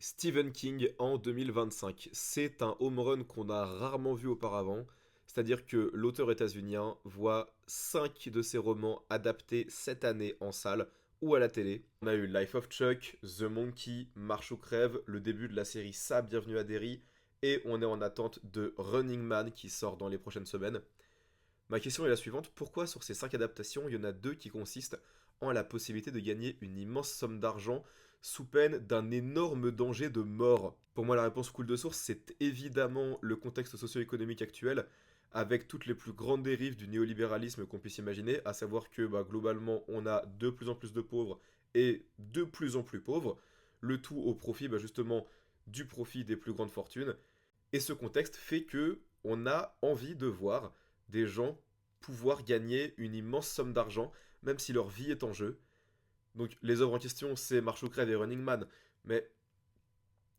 Stephen King en 2025. C'est un home run qu'on a rarement vu auparavant, c'est-à-dire que l'auteur états-unien voit 5 de ses romans adaptés cette année en salle ou à la télé. On a eu Life of Chuck, The Monkey, Marche ou crève, le début de la série Ça, Bienvenue à Derry, et on est en attente de Running Man qui sort dans les prochaines semaines. Ma question est la suivante, pourquoi sur ces 5 adaptations, il y en a 2 qui consistent en la possibilité de gagner une immense somme d'argent sous peine d'un énorme danger de mort? Pour moi, la réponse coule de source, c'est évidemment le contexte socio-économique actuel, avec toutes les plus grandes dérives du néolibéralisme qu'on puisse imaginer, à savoir que globalement, on a de plus en plus de pauvres et de plus en plus pauvres, le tout au profit justement du profit des plus grandes fortunes. Et ce contexte fait que on a envie de voir des gens pouvoir gagner une immense somme d'argent, même si leur vie est en jeu. Donc les œuvres en question, c'est Marche ou crève et Running Man. Mais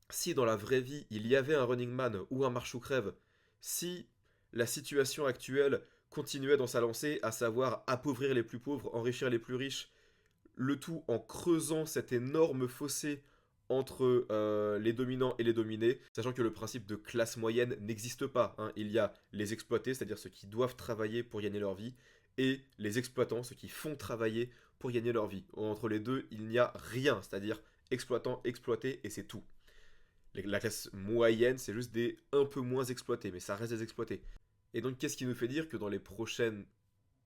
si dans la vraie vie, il y avait un Running Man ou un Marche ou crève, si la situation actuelle continuait dans sa lancée, à savoir appauvrir les plus pauvres, enrichir les plus riches, le tout en creusant cet énorme fossé entre les dominants et les dominés, sachant que le principe de classe moyenne n'existe pas, hein. Il y a les exploités, c'est-à-dire ceux qui doivent travailler pour gagner leur vie, et les exploitants, ceux qui font travailler pour gagner leur vie. Entre les deux, il n'y a rien, c'est-à-dire exploitant, exploité, et c'est tout. La classe moyenne, c'est juste des un peu moins exploités, mais ça reste des exploités. Et donc, qu'est-ce qui nous fait dire que dans les prochaines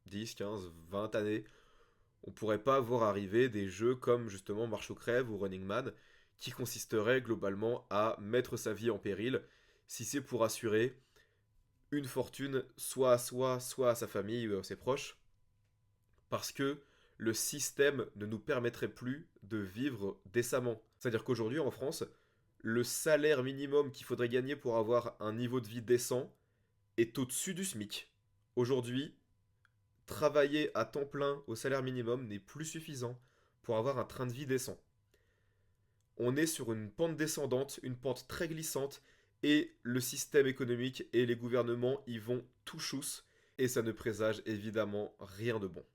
10, 15, 20 années, on pourrait pas voir arriver des jeux comme justement Marche ou crève ou Running Man qui consisteraient globalement à mettre sa vie en péril si c'est pour assurer une fortune soit à soi, soit à sa famille ou à ses proches, parce que le système ne nous permettrait plus de vivre décemment. C'est-à-dire qu'aujourd'hui en France, le salaire minimum qu'il faudrait gagner pour avoir un niveau de vie décent est au-dessus du SMIC. Aujourd'hui, travailler à temps plein au salaire minimum n'est plus suffisant pour avoir un train de vie décent. On est sur une pente descendante, une pente très glissante, et le système économique et les gouvernements y vont tout chousse, et ça ne présage évidemment rien de bon.